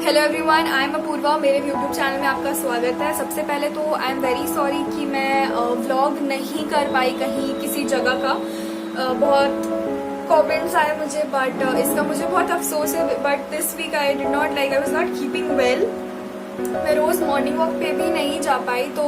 Hello everyone, I am Apoorva. मेरे YouTube channel में आपका स्वागत है। सबसे पहले तो आई एम वेरी सॉरी कि मैं व्लॉग नहीं कर पाई कहीं किसी जगह का। बहुत कमेंट्स आए मुझे, बट इसका मुझे बहुत अफसोस है। But this week I did not like, I was not keeping well. मैं रोज मॉर्निंग वॉक पे भी नहीं जा पाई, तो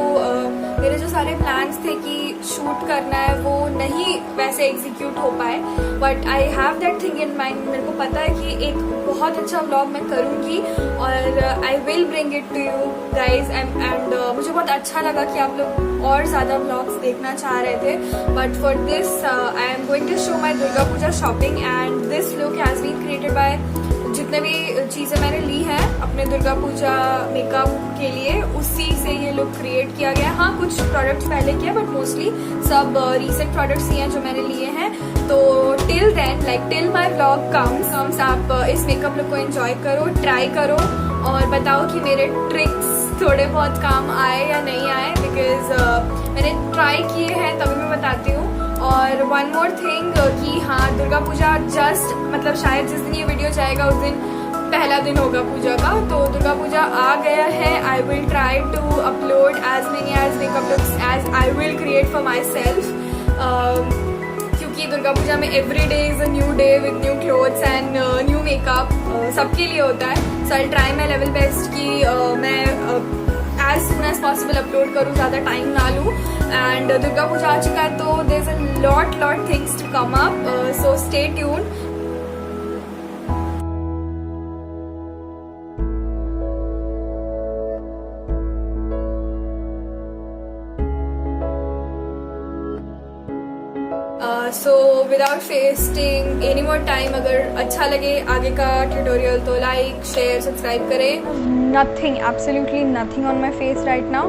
मेरे जो सारे प्लान्स थे कि शूट करना है वो नहीं वैसे एग्जीक्यूट हो पाए। But I have that thing in mind. मेरे को पता है कि एक बहुत अच्छा व्लॉग मैं करूंगी और I will bring it to you guys. And मुझे बहुत अच्छा लगा कि आप लोग और ज्यादा व्लॉग्स देखना चाह रहे थे। But for this I am going to show my Durga Puja shopping and this look has been created by जितने भी चीज़ें मैंने ली हैं अपने दुर्गा पूजा मेकअप के लिए, उसी से ये लुक क्रिएट किया गया। हाँ, कुछ प्रोडक्ट्स पहले किया, बट मोस्टली सब रीसेंट प्रोडक्ट्स ही हैं जो मैंने लिए हैं। तो till then, like till my vlog comes, आप इस मेकअप लुक को एंजॉय करो, ट्राई करो और बताओ कि मेरे ट्रिक्स थोड़े बहुत काम आए या नहीं आए। बिकॉज मैंने ट्राई किए हैं तभी मैं बताती हूँ। और वन मोर थिंग कि हाँ, दुर्गा पूजा जस्ट मतलब शायद जिस दिन ये वीडियो जाएगा उस दिन पहला दिन होगा पूजा का। तो दुर्गा पूजा आ गया है। I will try to upload as many as makeup looks as I will create for my self, क्योंकि दुर्गा पूजा में every day is a new day with new clothes and new makeup सबके लिए होता है। So I try my level best कि मैं as soon as possible upload करूँ, ज़्यादा टाइम ना लूँ। एंड दुर्गा पूजा आ चुका है तो there is a lot things to come up, so stay tuned. So without wasting any more time, अगर अच्छा लगे आगे का ट्यूटोरियल तो लाइक शेयर सब्सक्राइब करें। Nothing, absolutely nothing on my face right now.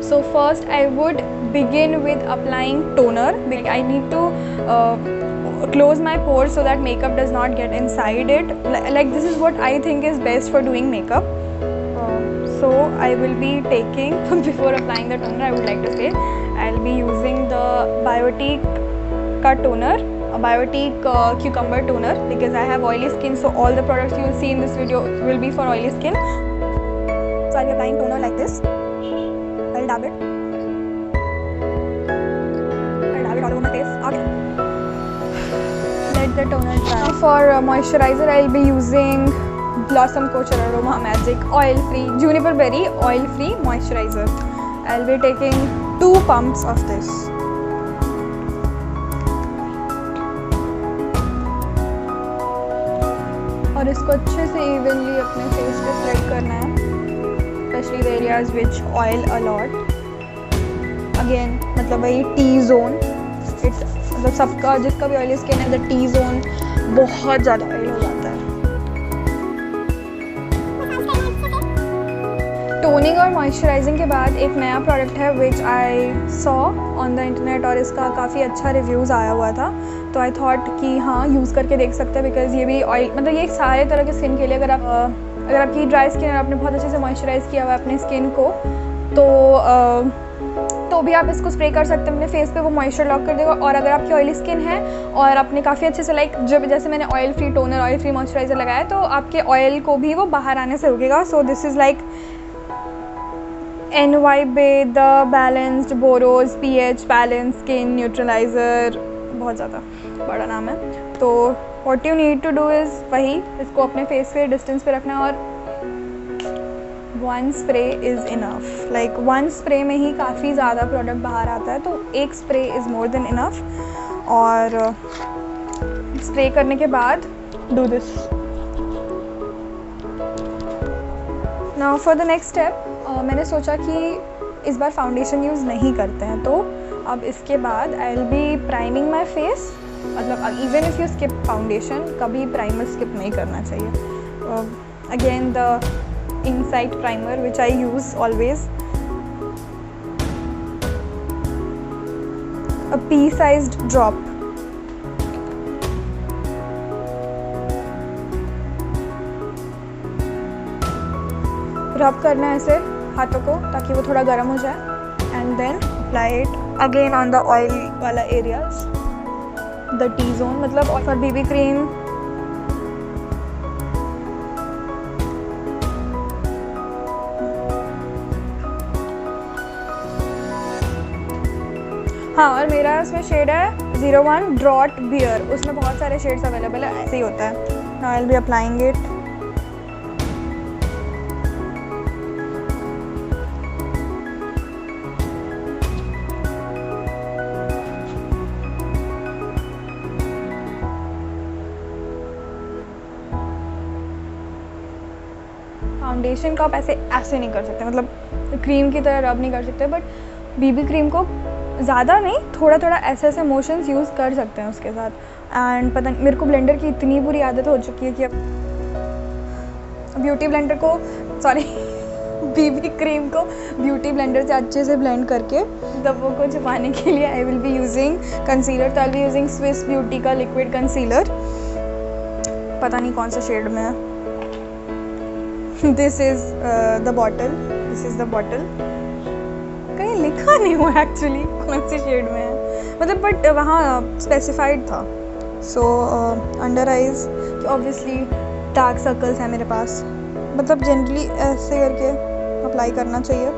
So first I would begin with applying toner. I need to close my pores so that makeup does not get inside it. Like this is what I think is best for doing makeup. So I will be taking before applying the toner, I would like to say I'll be using the Biotique का toner, a Biotique cucumber toner, because I have oily skin, so all the products you will see in this video will be for oily skin. So I'll be applying toner like this. I'll dab it. I'll dab it all over my face. Okay. Let the toner dry. Now for moisturizer, I'll be using Blossom Kosher Aroma Magic Oil Free Juniper Berry Oil Free Moisturizer. I'll be taking 2 pumps of this. और इसको अच्छे से evenly अपने face पे spread करना है, specially the areas which oil a lot. Again मतलब वही टी जोन, इट मतलब सबका जिसका भी ऑयली स्किन है, द टी जोन बहुत ज़्यादा ऑयल हो जाता है। टोनिंग और मॉइस्चराइजिंग के बाद एक नया प्रोडक्ट है which I saw on the internet और इसका काफ़ी अच्छा रिव्यूज़ आया हुआ था, तो आई थॉट कि हाँ यूज़ करके देख सकते हैं। बिकॉज ये भी ऑयल मतलब ये सारे तरह के स्किन के लिए, अगर आपकी ड्राई स्किन है, आपने बहुत अच्छे से मॉइस्चराइज़ किया हुआ है अपने स्किन को, तो भी आप इसको स्प्रे कर सकते हैं अपने फेस पे, वो मॉइस्चर लॉक कर देगा। और अगर आपकी ऑयली स्किन है और आपने काफ़ी अच्छे से लाइक जब जैसे मैंने oil free toner oil free moisturiser लगाया, तो आपके ऑयल को भी वो बाहर आने से रुकेगा। So this is like NYBE the balanced बोरोज pH बैलेंस स्किन न्यूट्रलाइज़र, बहुत ज़्यादा बड़ा नाम है। तो what you need to do is वही, इसको अपने फेस पे डिस्टेंस पे रखना है और 1 spray is enough. Like 1 spray में ही काफ़ी ज़्यादा प्रोडक्ट बाहर आता है, तो 1 spray is more than enough. और स्प्रे करने के बाद do this. Now for the next step, मैंने सोचा कि इस बार फाउंडेशन यूज़ नहीं करते हैं, तो अब इसके बाद I will be priming my face. मतलब even if you skip foundation, कभी प्राइमर स्किप नहीं करना चाहिए। Again the Insight primer which I use always, a pea sized drop. Rub करना है ऐसे हाथों को ताकि वो थोड़ा गर्म हो जाए and then apply it again on the oil वाला एरियाज, द टी जोन। मतलब फॉर BB क्रीम हाँ, और मेरा उसमें शेड है 01 ड्रॉट बियर, उसमें बहुत सारे शेड्स अवेलेबल है, ऐसे ही होता है। I will be applying it. Foundation को आप ऐसे नहीं कर सकते, मतलब क्रीम की तरह रब नहीं कर सकते, बट बीबी क्रीम को ज़्यादा नहीं, थोड़ा थोड़ा ऐसे मोशंस यूज़ कर सकते हैं उसके साथ। एंड पता नहीं, मेरे को ब्लेंडर की इतनी बुरी आदत हो चुकी है कि अब ब्यूटी ब्लेंडर को सॉरी बीबी क्रीम को ब्यूटी ब्लेंडर से अच्छे से ब्लेंड करके धब्बों को छुपाने के लिए I will be using concealer. तो I will be using Swiss Beauty का लिक्विड कंसीलर, पता नहीं कौन सा शेड में है। This is the bottle, this is the bottle. कहीं लिखा नहीं हुआ एक्चुअली कौन से शेड में है, मतलब बट वहाँ स्पेसिफाइड था। So under eyes obviously dark circles हैं मेरे पास, मतलब जनरली ऐसे करके अप्लाई करना चाहिए।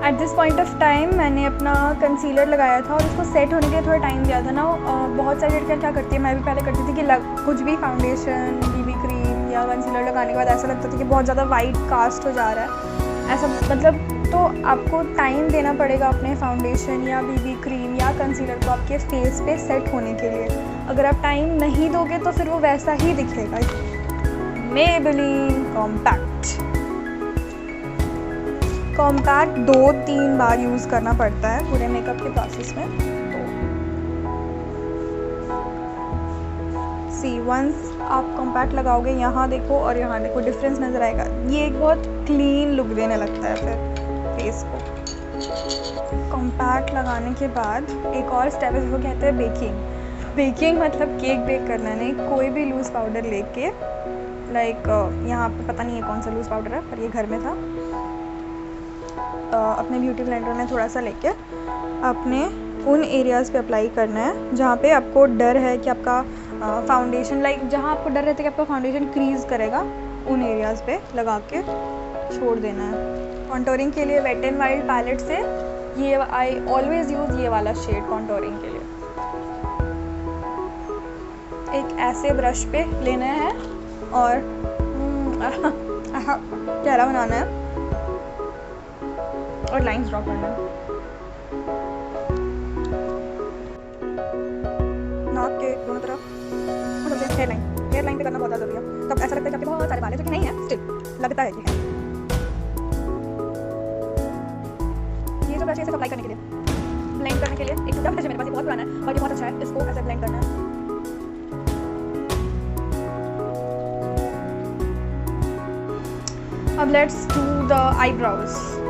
At this point of time मैंने अपना कंसीलर लगाया था और उसको सेट होने के लिए थोड़ा टाइम दिया था ना। बहुत सारी लड़कियाँ क्या करती है, मैं भी पहले करती थी कि कुछ भी फाउंडेशन, बीबी क्रीम या कंसीलर लगाने के बाद ऐसा लगता था कि बहुत ज़्यादा वाइट कास्ट हो जा रहा है, ऐसा मतलब। तो आपको टाइम देना पड़ेगा अपने फाउंडेशन या बीबी क्रीम या कंसीलर को आपके फेस पे सेट होने के लिए। अगर आप टाइम नहीं दोगे तो फिर वो वैसा ही दिखेगा। मेबेलिन कॉम्पैक्ट 2-3 बार यूज़ करना पड़ता है पूरे मेकअप के प्रोसेस में। सी वंस आप कॉम्पैक्ट लगाओगे, यहाँ देखो और यहाँ देखो, डिफरेंस नज़र आएगा। ये एक बहुत क्लीन लुक देने लगता है फिर फेस को। कॉम्पैक्ट लगाने के बाद एक और स्टेप है जिसको कहते हैं बेकिंग। बेकिंग मतलब केक बेक करना नहीं, कोई भी लूज़ पाउडर लेके, लाइक यहाँ पे पता नहीं है कौन सा लूज़ पाउडर है पर ये घर में था, अपने ब्यूटी ब्लेंडर में थोड़ा सा लेके अपने उन एरियाज़ पे अप्लाई करना है जहाँ पे आपको डर है कि आपका फाउंडेशन, लाइक जहाँ आपको डर रहता है कि आपका फाउंडेशन क्रीज करेगा, उन एरियाज़ पे लगा के छोड़ देना है। कॉन्टोरिंग के लिए वेट एंड वाइल्ड पैलेट से ये आई ऑलवेज यूज़ ये वाला शेड कॉन्टोरिंग के लिए। एक ऐसे ब्रश पे लेना है और चेहरा बनाना है और लाइंस ड्रॉ करना है। नाक के दोनों तरफ और सबसे हेयर लाइन पे करना बहुत ज़रूरी है। तब ऐसा लगता है कि आपके बहुत सारे बाल हैं, जो कि नहीं है, स्टिल लगता है कि है। ये जो ब्रश है इसे अप्लाई करने के लिए, ब्लेंड करने के लिए एक छोटा ब्रश है मेरे पास, ये बहुत पुराना है और ये बहुत अच्छा है, इसको ऐसे ब्लेंड करना है। अब लेट्स डू द आईब्रोज।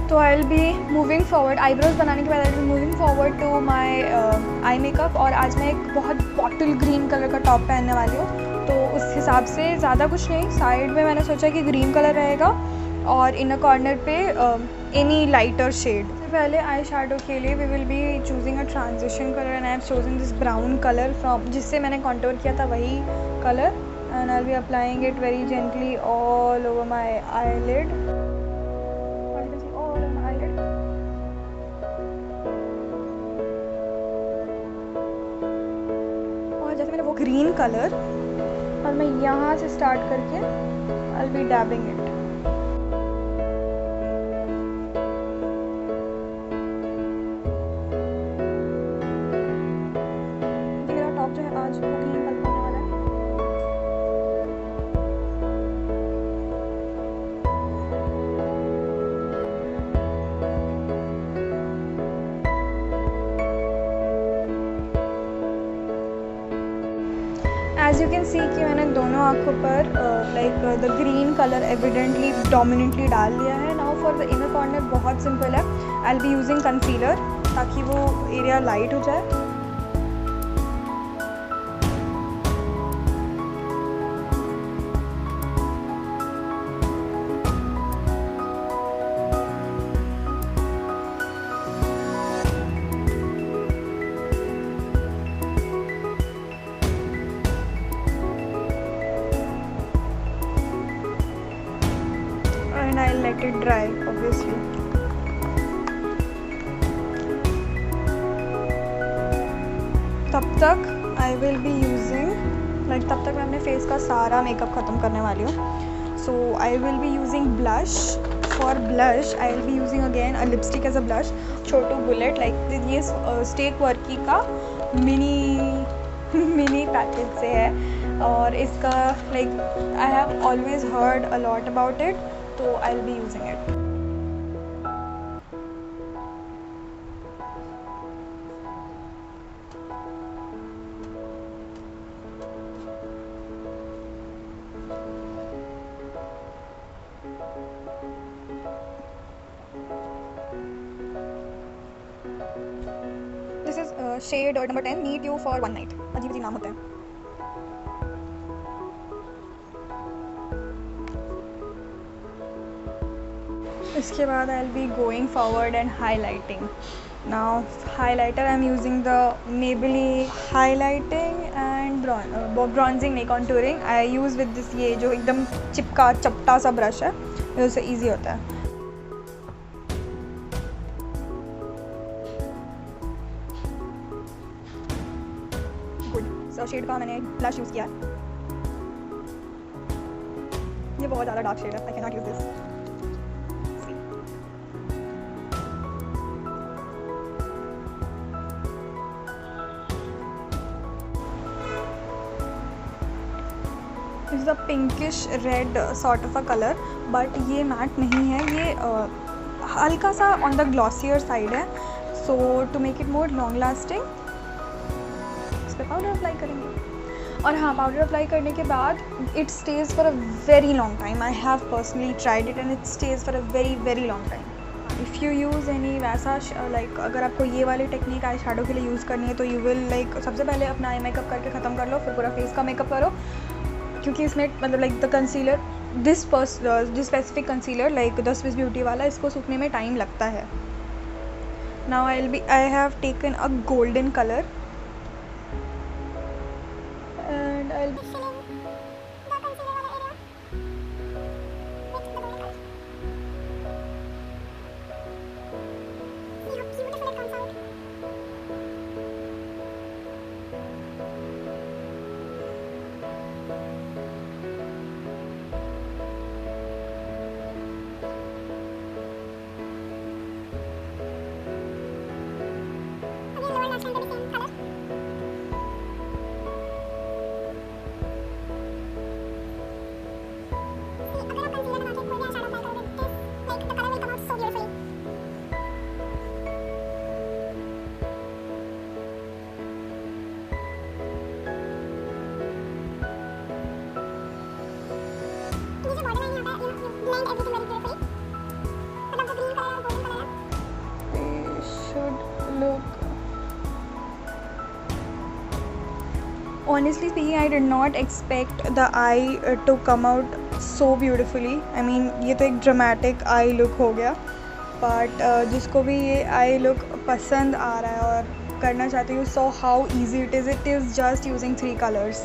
तो I will be moving forward, eyebrows बनाने के बाद I will be moving forward to my eye makeup. और आज मैं एक बहुत बॉटल ग्रीन कलर का टॉप पहनने वाली हूँ, तो उस हिसाब से ज़्यादा कुछ नहीं। साइड में मैंने सोचा कि ग्रीन कलर रहेगा और इनर कॉर्नर पे एनी लाइटर शेड। पहले आई शैडो के लिए we will be choosing a transition colour and I have chosen this brown colour from, जिससे मैंने कॉन्टोर किया था वही colour, and I will be applying it very gently all over my eyelid. वो green colour और मैं यहाँ से स्टार्ट करके I will be dabbing it. मेरा टॉप जो है आज वो ग्रीन कलर होने वाला है। एज यू कैन सी कि मैंने दोनों आँखों पर like the green colour evidently dominantly डाल दिया है. Now for the inner corner बहुत सिंपल है. I will be using concealer ताकि वो एरिया लाइट हो जाए. And I'll let it dry obviously. तब तक I will be using तब तक मैं अपने फेस का सारा मेकअप ख़त्म करने वाली हूँ. So I will be using blush. For blush I will be using again a lipstick as a blush. Chhotu bullet ये स्टेक वर्की का मिनी पैकेट से है और इसका I have always heard a lot about it. So I'll be using it. This is shade number 10. Meet you for one night. अजीब अजीब नाम होते हैं. इसके बाद I will be going forward and highlighting. Now highlighter I am using the Maybelline highlighting and bronzing नहीं contouring. I use with this ये जो एकदम चपटा सा ब्रश है, उससे ईजी होता है. गुड. सो शेड का मैंने ब्लश यूज़ किया है. ये बहुत ज़्यादा डार्क शेड है. I can not use this. Is a pinkish red sort of a colour, but ये मैट नहीं है. ये हल्का सा ऑन द ग्लॉसियर साइड है. So to make it more long lasting इस पर पाउडर अप्लाई करेंगे. और हाँ, पाउडर अप्लाई करने के बाद it stage for a very long time. I have personally tried it and it stage for a very long time. If you use any वैसा अगर आपको ये वाली टेक्निक आई शैडो के लिए यूज़ करनी है तो यू विल सबसे पहले अपना आई मेकअप करके ख़त्म कर लो, फिर पूरा फेस का मेकअप करो. क्योंकि इसमें the concealer this specific concealer the Swiss beauty वाला, इसको सूखने में टाइम लगता है. Now I have taken a golden colour and I honestly speaking, I did not expect the eye to come out so beautifully. I mean, ये तो एक dramatic eye look हो गया, but जिसको भी ये eye look पसंद आ रहा है और करना चाहते हो, so how easy it is. It is just using 3 colors.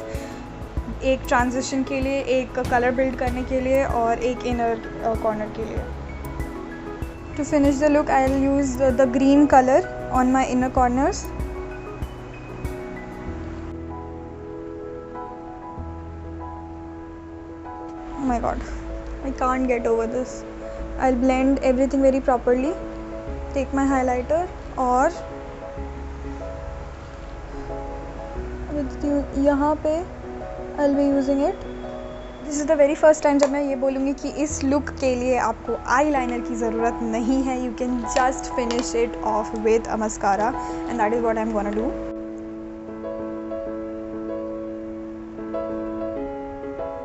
एक transition के लिए, एक color build करने के लिए और एक inner corner के लिए. To finish the look, I will use the green color on my inner corners. Oh my god, I can't get over this. I'll blend everything very properly. Take my highlighter और यहाँ पे I'll be using it. This is the very first time जब मैं ये बोलूँगी कि इस look के लिए आपको eyeliner की ज़रूरत नहीं है. You can just finish it off with a mascara and that is what I'm gonna do.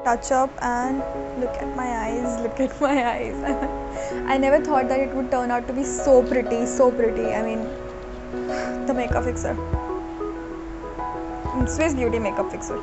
touch up and look at my eyes, look at my eyes. I never thought that it would turn out to be so pretty, so pretty. I mean, the makeup fixer. Swiss Beauty makeup fixer.